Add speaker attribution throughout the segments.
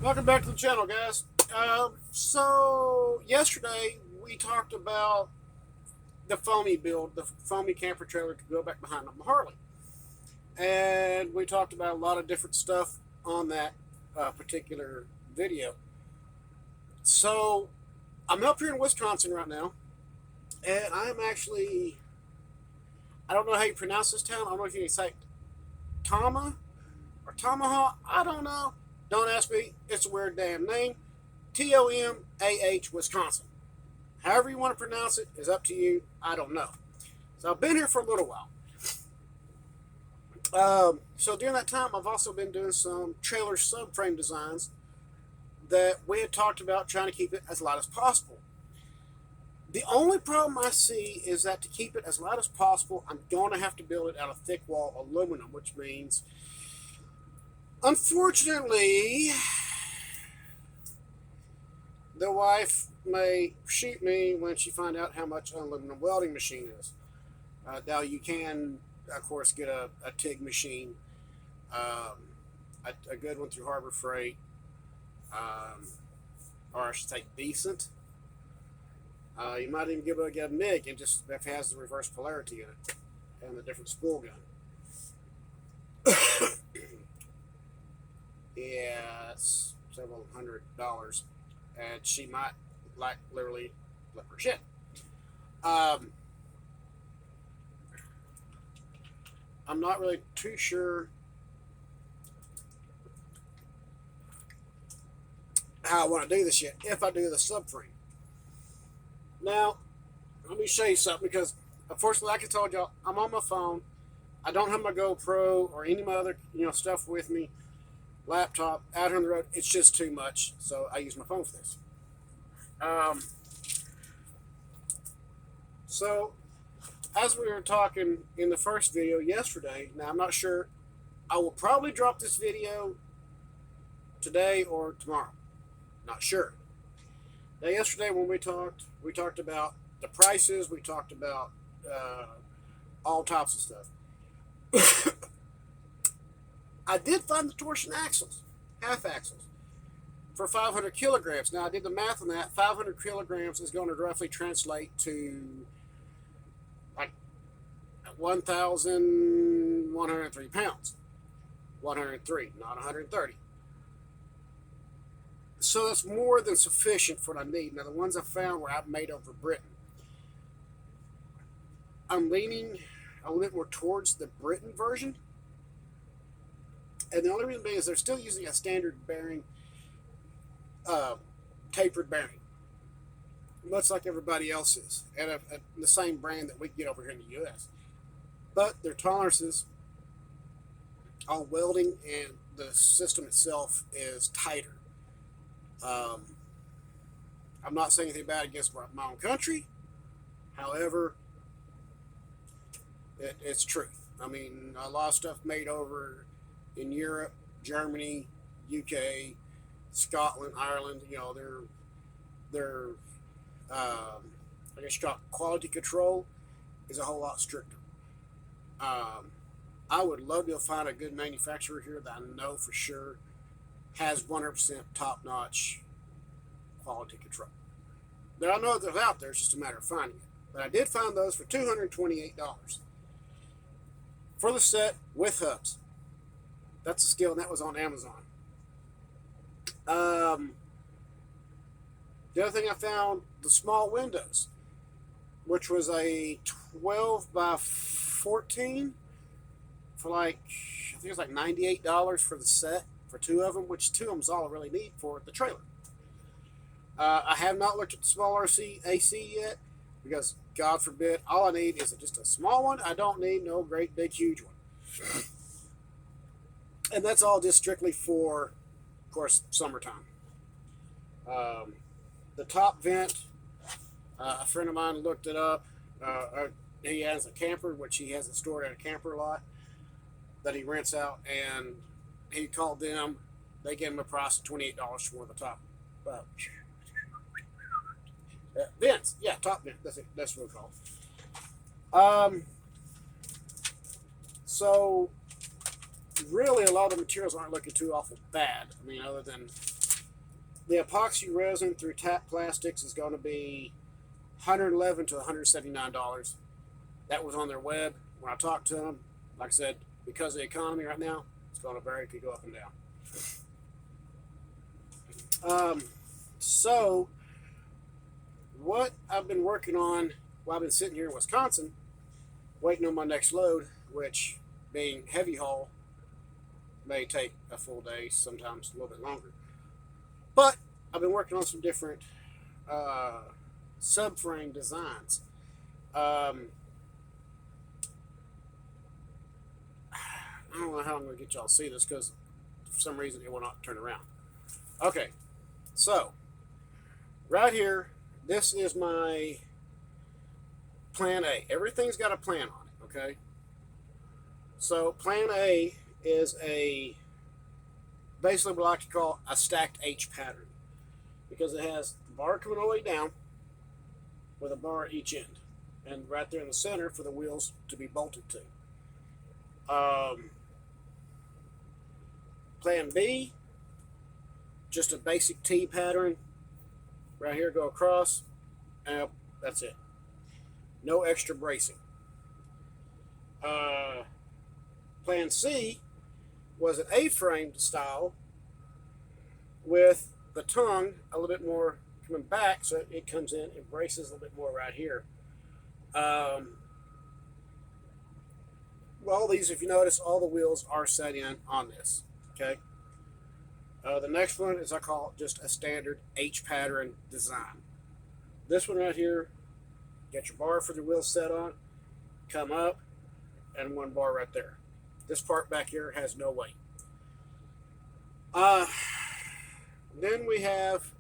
Speaker 1: Welcome back to the channel, guys. So yesterday we talked about the foamy build, the foamy camper trailer to go back behind on the Harley, and we talked about a lot of different stuff on that particular video. So I'm up here in Wisconsin right now, and I'm actually, I don't know how you pronounce this town. I don't know if you say Tama or Tomahawk. I don't know. Don't ask me. It's a weird damn name. Tomah, Wisconsin. However you want to pronounce it is up to you. I don't know. So I've been here for a little while. So during that time, I've also been doing some trailer subframe designs that we had talked about trying to keep it as light as possible. The only problem I see is that to keep it as light as possible, I'm going to have to build it out of thick wall aluminum, which means, unfortunately, the wife may shoot me when she finds out how much an aluminum welding machine is. Now you can, of course, get a TIG machine, a good one through Harbor Freight, or I should say decent. You might even be able to get a MIG, and just if it has the reverse polarity in it and the different spool gun. Yeah, it's several $100s, and she might like literally flip her shit. Um, I'm not really too sure how I want to do this yet. If I do the subframe, now let me show you something because unfortunately, like I told y'all, I'm on my phone. I don't have my GoPro or any of my other stuff with me. Laptop out here on the road, it's just too much. So I use my phone for this. Um, so as we were talking in the first video yesterday, now I'm not sure. I will probably drop this video today or tomorrow. Not sure. Now, yesterday when we talked about the prices. We talked about all types of stuff. I did find the torsion axles, half axles, for 500 kilograms. Now, I did the math on that. 500 kilograms is going to roughly translate to like 1,103 pounds. 103, not 130. So that's more than sufficient for what I need. Now, the ones I found were made over Britain. I'm leaning a little bit more towards the Britain version. And the only reason being is they're still using a standard bearing, tapered bearing, much like everybody else is, and the same brand that we get over here in the U.S. But their tolerances on welding and the system itself is tighter. I'm not saying anything bad against my own country. However, it's truth. I mean, a lot of stuff made over in Europe, Germany, UK, Scotland, Ireland. Their I guess quality control is a whole lot stricter. Um, I would love to find a good manufacturer here that I know for sure has 100% top notch quality control. There, I know they're out there. It's just a matter of finding it. But I did find those for $228 for the set with hubs. That's a steal, and that was on Amazon. Um, the other thing I found, the small windows, which was a 12 by 14 for like, I think it was like $98 for the set for two of them, which two of them is all I really need for the trailer. I have not looked at the small AC yet because, God forbid, all I need is just a small one. I don't need no great big huge one. And that's all just strictly for, of course, summertime. Um, the top vent, a friend of mine looked it up. He has a camper, which he has it stored at a camper lot that he rents out, and he called them. They gave him a price of $28 for one of the top vents. Yeah, top vent. That's it. That's what it's called. So really, a lot of the materials aren't looking too awful bad. I mean, other than The epoxy resin through Tap Plastics is going to be $111 to $179. That was on their web when I talked to them. Like I said, because of the economy right now, it's going to vary. It could go up and down. So what I've been working on while I've been sitting here in Wisconsin, waiting on my next load, which being heavy haul may take a full day, sometimes a little bit longer. But I've been working on some different subframe designs. I don't know how I'm going to get y'all to see this because for some reason it will not turn around. Okay, so right here, this is my plan A. Everything's got a plan on it, okay? So plan A is basically what I like to call a stacked H pattern because it has the bar coming all the way down with a bar at each end and right there in the center for the wheels to be bolted to. Plan B, just a basic T pattern. Right here, go across, and that's it. No extra bracing. Plan C was an A-frame style with the tongue a little bit more coming back, so it comes in and braces a little bit more right here. Well, these, if you notice, all the wheels are set in on this. Okay. The next one is I call it just a standard H pattern design. This one right here, get your bar for the wheel set on, come up, and one bar right there. This part back here has no weight. Then we have,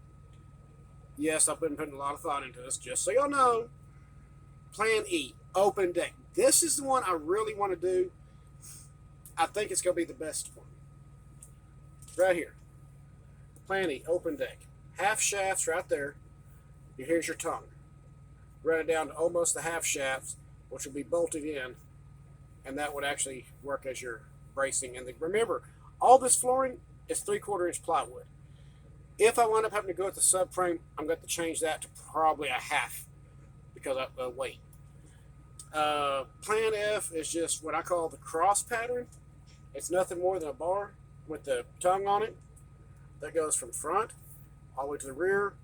Speaker 1: yes, I've been putting a lot of thought into this, just so y'all know, Plan E, open deck. This is the one I really want to do. I think it's going to be the best one. Right here. Plan E, open deck. Half shafts right there. Here's your tongue. Run it down to almost the half shafts, which will be bolted in, and that would actually work as your bracing. And remember, all this flooring is 3/4 inch plywood. If I wind up having to go with the subframe, I'm going to change that to probably a half because of the weight. Plan F is just what I call the cross pattern. It's nothing more than a bar with the tongue on it that goes from front all the way to the rear,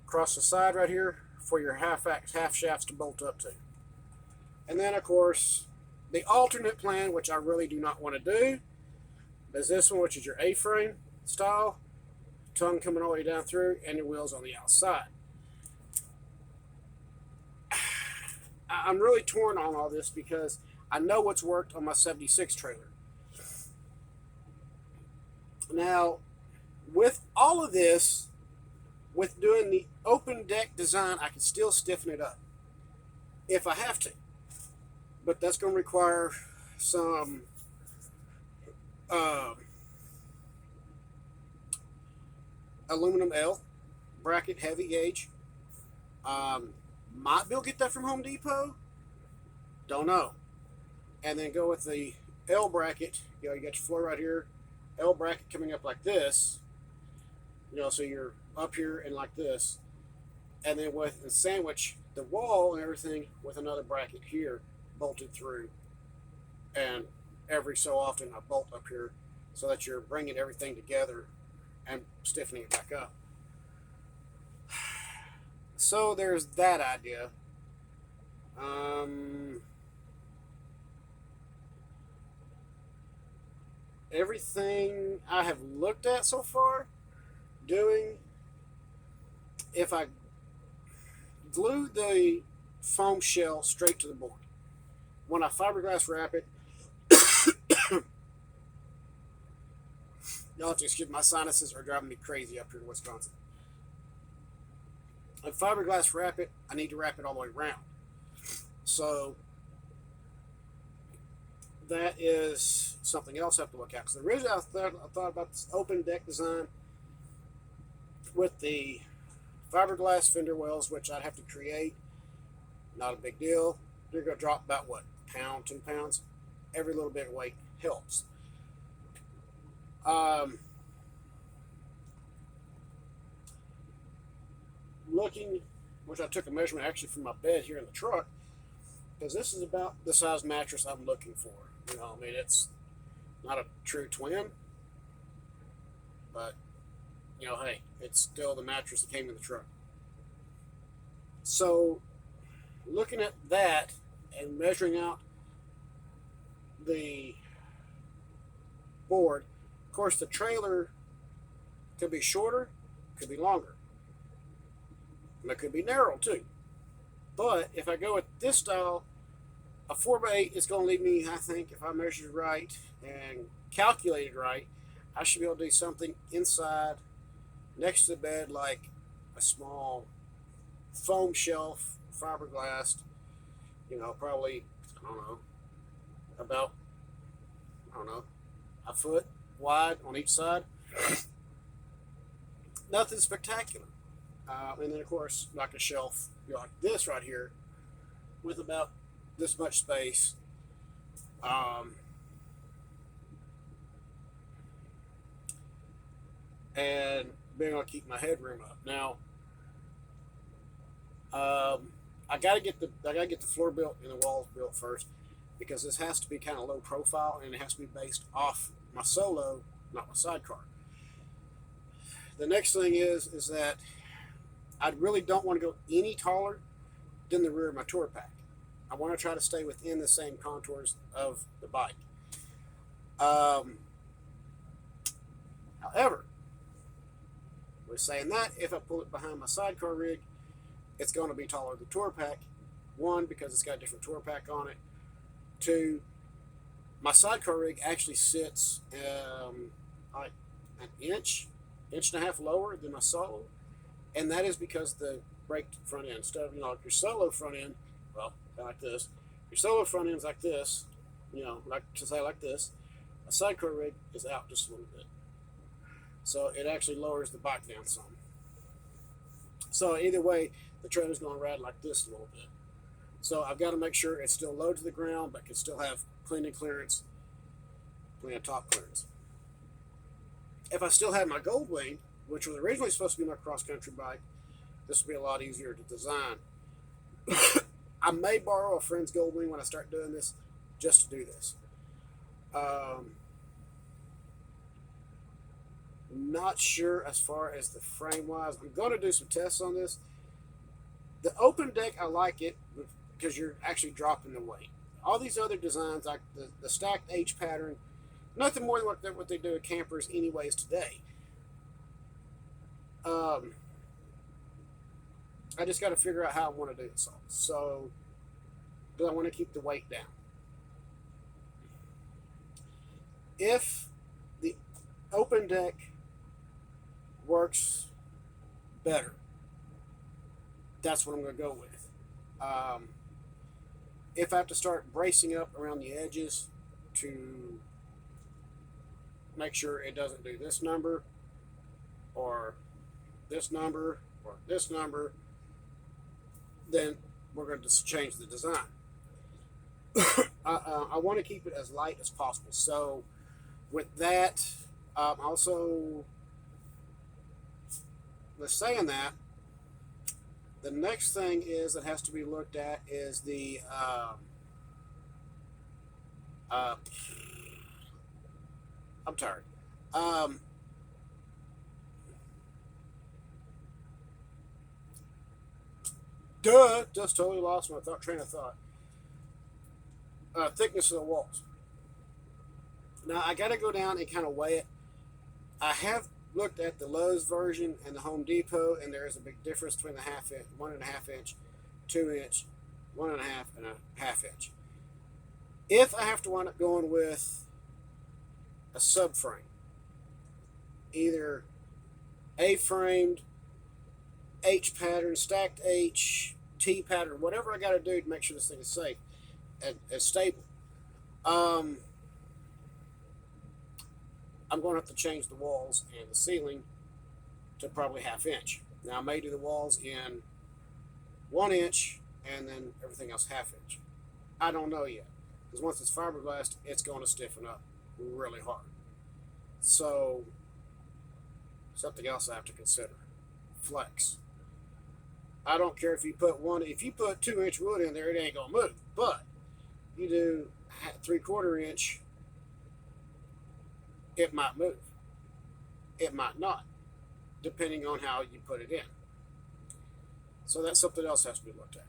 Speaker 1: across the side right here for your half shafts to bolt up to. And then, of course, the alternate plan, which I really do not want to do, is this one, which is your A-frame style, tongue coming all the way down through, and your wheels on the outside. I'm really torn on all this because I know what's worked on my 76 trailer. Now, with all of this, with doing the open deck design, I can still stiffen it up if I have to. But that's going to require some aluminum L bracket, heavy gauge. Might be able to get that from Home Depot. Don't know. And then go with the L bracket. You got your floor right here. L bracket coming up like this. So you're up here and like this. And then with the sandwich the wall and everything with another bracket here bolted through. And every so often a bolt up here so that you're bringing everything together and stiffening it back up. So there's that idea. Everything I have looked at so far doing, if I glue the foam shell straight to the board, when I fiberglass wrap it, y'all have to excuse my sinuses are driving me crazy up here in Wisconsin. If fiberglass wrap it, I need to wrap it all the way around. So that is something else I have to look at. Because originally I thought about this open deck design with the fiberglass fender wells, which I'd have to create. Not a big deal. They're going to drop about, what, a pound, 2 pounds? Every little bit of weight helps. looking, which I took a measurement actually from my bed here in the truck, because this is about the size mattress I'm looking for. You know, I mean, it's not a true twin, but you know, hey, it's still the mattress that came in the truck. So, looking at that and measuring out the board, of course, the trailer could be shorter, could be longer, and it could be narrow too. But if I go with this style, a 4x8 is going to leave me, I think, if I measured right and calculated right, I should be able to do something inside, next to the bed, like a small foam shelf, fiberglass, you know, probably, I don't know, about, I don't know, a foot wide on each side. Nothing spectacular. And then, of course, like a shelf, you know, like this right here, with about this much space. And being able to keep my headroom up. Now, I gotta get the floor built and the walls built first, because this has to be kind of low profile and it has to be based off my solo, not my sidecar. The next thing is that I really don't want to go any taller than the rear of my tour pack. I want to try to stay within the same contours of the bike. However, with saying that, if I pull it behind my sidecar rig, it's going to be taller than the tour pack. One, because it's got a different tour pack on it. Two, my sidecar rig actually sits like an inch and a half lower than my solo, and that is because the brake front end, instead of, you know, like your solo front end, well, like this. Your solo front end's like this, you know, like to say like this. A sidecar rig is out just a little bit, so it actually lowers the bike down some. So either way, the trailer's going to ride like this a little bit. So I've got to make sure it's still low to the ground, but can still have plenty of clearance, plenty of top clearance. If I still had my Gold Wing, which was originally supposed to be my cross-country bike, this would be a lot easier to design. I may borrow a friend's Gold Wing when I start doing this, just to do this. Not sure as far as the frame wise. I'm going to do some tests on this. The open deck, I like it because you're actually dropping the weight. All these other designs, like the stacked H pattern, nothing more than what they do with campers anyways today. I just got to figure out how I want to do this all. So, do I want to keep the weight down? If the open deck works better, that's what I'm going to go with. If I have to start bracing up around the edges to make sure it doesn't do this number or this number or this number, then we're going to just change the design. I want to keep it as light as possible. So with that, also, with saying that, the next thing is that has to be looked at is the I'm tired. Just totally lost my train of thought. Thickness of the walls. Now I got to go down and kind of weigh it. I have looked at the Lowe's version and the Home Depot, and there is a big difference between the 1.5 inch, 2 inch, 1.5, and a half inch. If I have to wind up going with a subframe, either A-framed, H pattern, stacked H, T pattern, whatever I got to do to make sure this thing is safe and stable, I'm going to have to change the walls and the ceiling to probably half inch. Now I may do the walls in 1 inch and then everything else half inch. I don't know yet, because once it's fiberglass, it's going to stiffen up really hard. So something else I have to consider: flex. I don't care if you put 2-inch wood in there, it ain't gonna move. But you do 3/4 inch, it might move. It might not, depending on how you put it in. So that's something else that has to be looked at.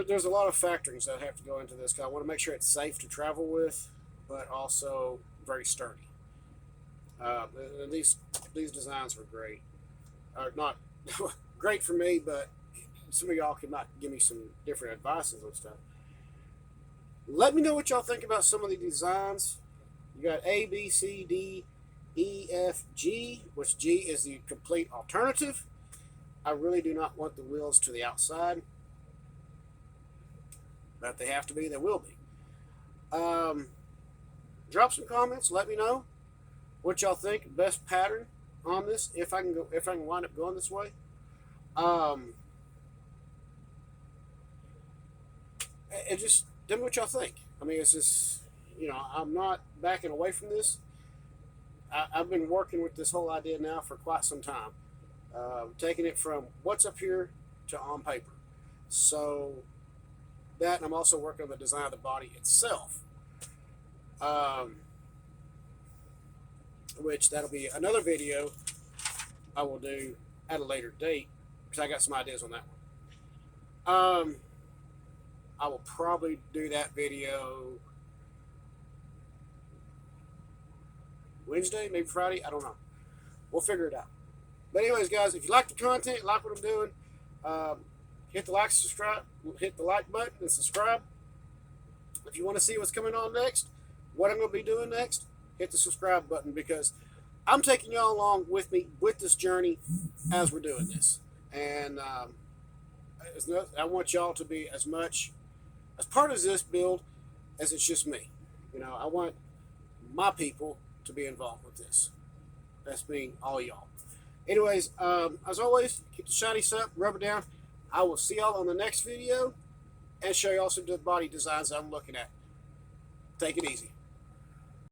Speaker 1: There's a lot of factorings that have to go into this. I want to make sure it's safe to travel with, but also very sturdy. Uh, these designs were great. Not great for me, but some of y'all could not give me some different advices on stuff. Let me know what y'all think about some of the designs. You got A, B, C, D, E, F, G, which G is the complete alternative. I really do not want the wheels to the outside, but if they have to be, they will be. Drop some comments. Let me know what y'all think. Best pattern on this, if I can wind up going this way. And just tell me what y'all think. I mean, it's just, I'm not backing away from this. I've been working with this whole idea now for quite some time, taking it from what's up here to on paper. So that, and I'm also working on the design of the body itself, which that'll be another video I will do at a later date, because I got some ideas on that one. I will probably do that video Wednesday, maybe Friday. I don't know. We'll figure it out. But anyways, guys, if you like the content, like what I'm doing, hit the like button and subscribe. If you want to see what's coming on next, what I'm going to be doing next, hit the subscribe button, because I'm taking y'all along with me with this journey as we're doing this. And I want y'all to be as much as part of this build as it's just me. I want my people to be involved with this. That's me, all y'all. Anyways, as always, keep the shiny up, rub it down. I will see y'all on the next video and show y'all some of the body designs I'm looking at. Take it easy.